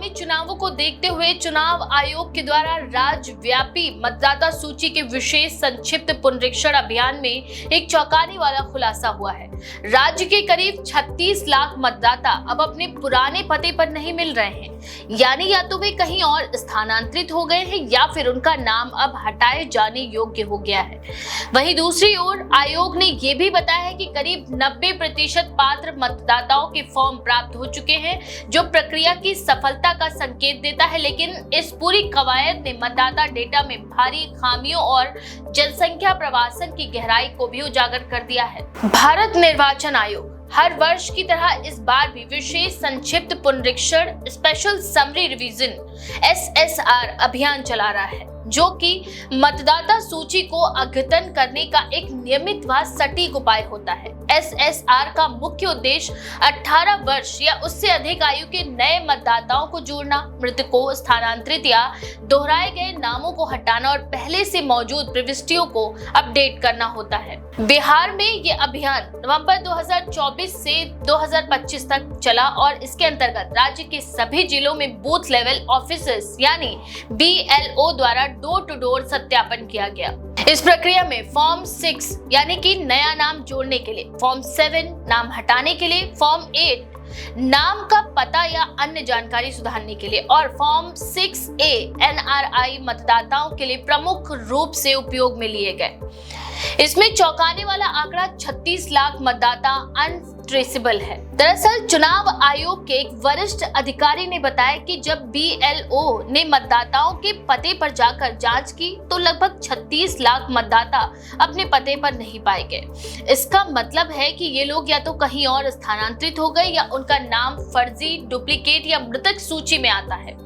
आगामी चुनावों को देखते हुए चुनाव आयोग के द्वारा राज्यव्यापी मतदाता सूची के विशेष संक्षिप्त पुनरीक्षण अभियान में एक चौंकाने वाला खुलासा हुआ है। राज्य के करीब 36 लाख मतदाता अब अपने पुराने पते पर नहीं मिल रहे हैं, यानी या तो वे कहीं और स्थानांतरित हो गए हैं या फिर उनका नाम अब हटाए जाने योग्य हो गया है। वहीं दूसरी ओर आयोग ने यह भी बताया है कि करीब 90% पात्र मतदाताओं के फॉर्म प्राप्त हो चुके हैं, जो प्रक्रिया की सफलता का संकेत देता है। लेकिन इस पूरी कवायद ने मतदाता डेटा में भारी खामियों और जनसंख्या प्रवासन की गहराई को भी उजागर कर दिया है। भारत निर्वाचन आयोग हर वर्ष की तरह इस बार भी विशेष संक्षिप्त पुनरीक्षण स्पेशल समरी रिवीजन SSR अभियान चला रहा है, जो कि मतदाता सूची को अद्यतन करने का एक नियमित व सटीक उपाय होता है। SSR का मुख्य उद्देश्य 18 वर्ष या उससे अधिक आयु के नए मतदाताओं को जोड़ना, मृतकों, स्थानांतरित या दोहराए गए नामों को हटाना और पहले से मौजूद प्रविष्टियों को अपडेट करना होता है। बिहार में ये अभियान नवंबर 2024 से 2025 तक चला और इसके अंतर्गत राज्य के सभी जिलों में बूथ लेवल ऑफिसर्स यानी BLO द्वारा डोर टू डोर सत्यापन किया गया। इस प्रक्रिया में फॉर्म 6 यानी कि नया नाम जोड़ने के लिए, फॉर्म 7 नाम हटाने के लिए, फॉर्म 8 नाम का पता या अन्य जानकारी सुधारने के लिए और फॉर्म 6A NRI मतदाताओं के लिए प्रमुख रूप से उपयोग में लिए गए। इसमें चौंकाने वाला आंकड़ा 36 लाख मतदाता अनट्रेसेबल है। दरअसल चुनाव आयोग के एक वरिष्ठ अधिकारी ने बताया कि जब BLO ने मतदाताओं के पते पर जाकर जांच की तो लगभग 36 लाख मतदाता अपने पते पर नहीं पाए गए। इसका मतलब है कि ये लोग या तो कहीं और स्थानांतरित हो गए या उनका नाम फर्जी, डुप्लीकेट या मृतक सूची में आता है।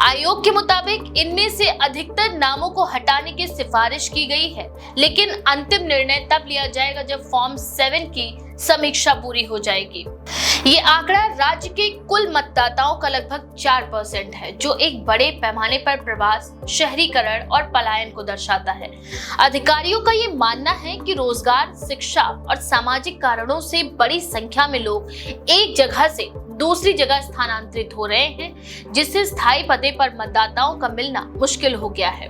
आयोग के मुताबिक इनमें से अधिकतर नामों को हटाने की सिफारिश की गई है, लेकिन अंतिम निर्णय तब लिया जाएगा जब फॉर्म 7 की समीक्षा पूरी हो जाएगी। ये आंकड़ा राज्य के कुल मतदाताओं का लगभग 4% है, जो एक बड़े पैमाने पर प्रवास, शहरीकरण और पलायन को दर्शाता है। अधिकारियों का ये मानना है कि रोजगार, शिक्षा और सामाजिक कारणों से बड़ी संख्या में लोग एक जगह से दूसरी जगह स्थानांतरित हो रहे हैं, जिससे स्थायी पते पर मतदाताओं का मिलना मुश्किल हो गया है।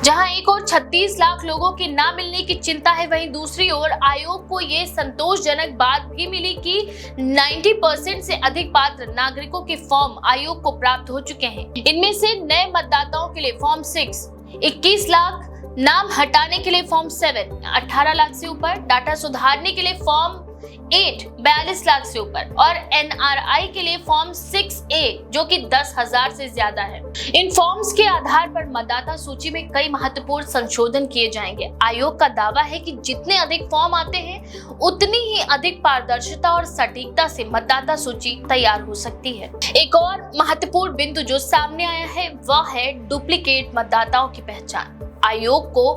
जहां एक और 36 लाख लोगों के ना मिलने की चिंता है, वहीं दूसरी ओर आयोग को ये संतोषजनक बात भी मिली कि 90% से अधिक पात्र नागरिकों के फॉर्म आयोग को प्राप्त हो चुके हैं। इनमें से नए मतदाताओं के लिए फॉर्म 6 21 लाख, नाम हटाने के लिए फॉर्म 7 18 लाख से ऊपर, डाटा सुधारने के लिए फॉर्म 8 42 लाख से ऊपर और NRI के लिए फॉर्म 6A जो कि 10,000 से ज्यादा है। इन फॉर्म्स के आधार पर मतदाता सूची में कई महत्वपूर्ण संशोधन किए जाएंगे। आयोग का दावा है कि जितने अधिक फॉर्म आते हैं उतनी ही अधिक पारदर्शिता और सटीकता से मतदाता सूची तैयार हो सकती है। एक और महत्वपूर्ण बिंदु जो सामने आया है वह है डुप्लीकेट मतदाताओं की पहचान। आयोग को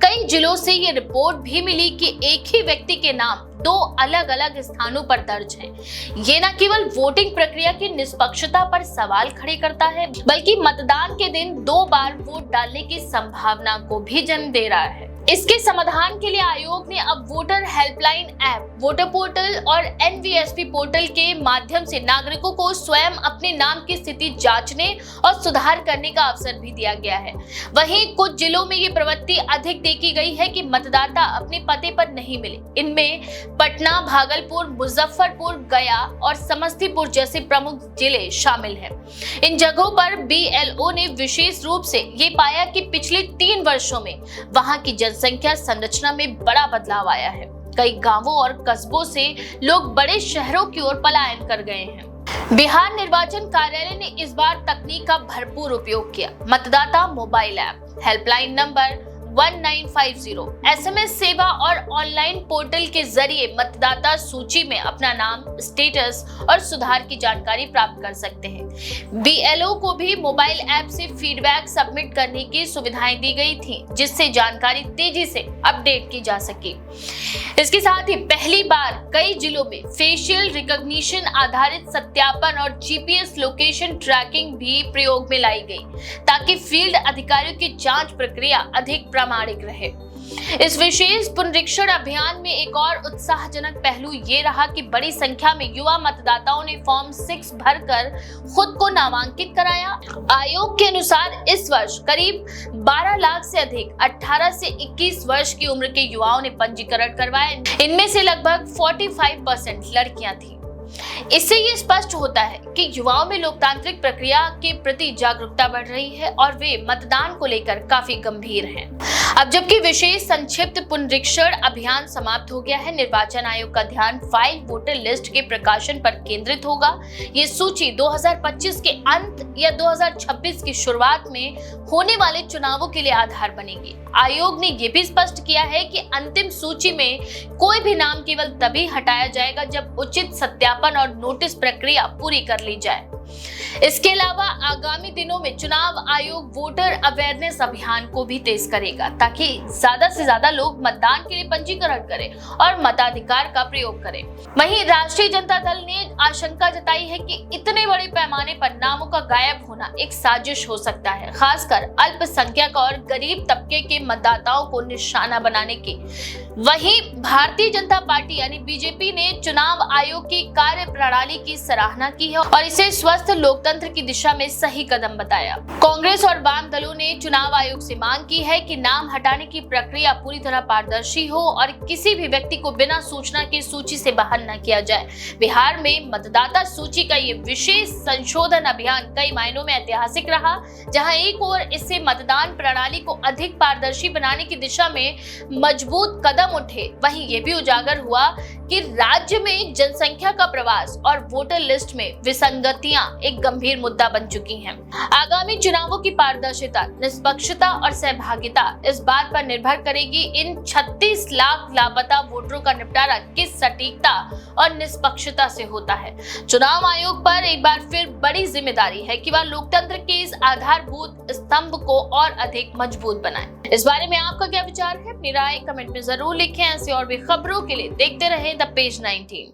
कई जिलों से ये रिपोर्ट भी मिली कि एक ही व्यक्ति के नाम 2 अलग-अलग स्थानों पर दर्ज हैं। ये न केवल वोटिंग प्रक्रिया की निष्पक्षता पर सवाल खड़े करता है, बल्कि मतदान के दिन 2 बार वोट डालने की संभावना को भी जन्म दे रहा है। इसके समाधान के लिए आयोग ने अब voter helpline app, voter portal और NVSP पोर्टल के माध्यम से नागरिकों को स्वयं अपने नाम की स्थिति जांचने और सुधार करने का अवसर भी दिया गया है। वहीं कुछ जिलों में ये प्रवृत्ति अधिक देखी गई है कि मतदाता अपने पते पर नहीं मिले। इनमें पटना, भागलपुर, मुजफ्फरपुर, गया और समस्तीपुर जैसे प्रमुख जिले शामिल हैं। इन जगहों पर BLO ने विशेष रूप से ये पाया कि पिछले 3 वर्षों में वहां की जनसंख्या संरचना में बड़ा बदलाव आया है। कई गांवों और कस्बों से लोग बड़े शहरों की ओर पलायन कर गए हैं। बिहार निर्वाचन कार्यालय ने इस बार तकनीक का भरपूर उपयोग किया। मतदाता mobile app, helpline number 1950, SMS सेवा और ऑनलाइन पोर्टल के जरिए मतदाता सूची में अपना नाम, स्टेटस और सुधार की जानकारी प्राप्त कर सकते हैं। BLO को भी मोबाइल ऐप से फीडबैक सबमिट करने की सुविधाएं दी गई थी, जिससे जानकारी तेजी से अपडेट की जा सके। इसके साथ ही पहली बार कई जिलों में फेशियल रिकॉग्निशन आधारित सत्यापन और GPS लोकेशन ट्रैकिंग भी प्रयोग में लाई गई, ताकि फील्ड अधिकारियों की जांच प्रक्रिया अधिक प्रामाणिक रहे। इस विशेष पुनरीक्षण अभियान में एक और उत्साहजनक पहलू ये रहा कि बड़ी संख्या में युवा मतदाताओं ने फॉर्म 6 भरकर खुद को नामांकित कराया। आयोग के अनुसार इस वर्ष करीब 12 लाख से अधिक 18 से 21 वर्ष की उम्र के युवाओं ने पंजीकरण करवाया। इनमें से लगभग 45% लड़कियां थीं। इससे ये स्पष्ट होता है कि युवाओं में लोकतांत्रिक प्रक्रिया के प्रति जागरूकता बढ़ रही है और वे मतदान को लेकर काफी गंभीर हैं। अब जबकि विशेष संक्षिप्त पुनरीक्षण अभियान समाप्त हो गया है, निर्वाचन आयोग का ध्यान फाइल वोटर लिस्ट के प्रकाशन पर केंद्रित होगा। ये सूची 2025 के अंत या 2026 की शुरुआत में होने वाले चुनावों के लिए आधार बनेगी। आयोग ने यह भी स्पष्ट किया है कि अंतिम सूची में कोई भी नाम केवल तभी हटाया जाएगा जब उचित सत्यापन और नोटिस प्रक्रिया पूरी कर ली जाए। इसके अलावा आगामी दिनों में चुनाव आयोग वोटर अवेयरनेस अभियान को भी तेज करेगा ताकि ज्यादा से ज्यादा लोग मतदान के लिए पंजीकरण करें और मताधिकार का प्रयोग करें। वहीं राष्ट्रीय जनता दल ने आशंका जताई है कि इतने बड़े पैमाने पर नामों का गायब होना एक साजिश हो सकता है, खासकर अल्पसंख्यक और गरीब तबके के मतदाताओं को निशाना बनाने की। वहीं भारतीय जनता पार्टी यानी बीजेपी ने चुनाव आयोग की कार्य प्रणाली की सराहना की है और इसे स्वस्थ लोकतंत्र की दिशा में सही कदम बताया। कांग्रेस और वाम दलों ने चुनाव आयोग से मांग की है कि नाम हटाने की प्रक्रिया पूरी तरह पारदर्शी हो और किसी भी व्यक्ति को बिना सूचना के सूची से बाहर न किया जाए। बिहार में मतदाता सूची का ये विशेष संशोधन अभियान कई मायनों में ऐतिहासिक रहा, जहां एक ओर इससे मतदान प्रणाली को अधिक पारदर्शी बनाने की दिशा में मजबूत कदम उठे, वहीं ये भी उजागर हुआ कि राज्य में जनसंख्या का प्रवास और वोटर लिस्ट में विसंगतियां एक गंभीर मुद्दा बन चुकी हैं। आगामी चुनावों की पारदर्शिता, निष्पक्षता और सहभागिता इस बात पर निर्भर करेगी इन 36 लाख लापता वोटरों का निपटारा किस सटीकता और निष्पक्षता से होता है। चुनाव आयोग पर एक बार फिर बड़ी जिम्मेदारी है कि वह लोकतंत्र के इस आधारभूत स्तंभ को और अधिक मजबूत बनाए। इस बारे में आपका क्या विचार है? अपनी राय कमेंट में जरूर लिखें। ऐसी और भी खबरों के लिए देखते रहें द पेज 19।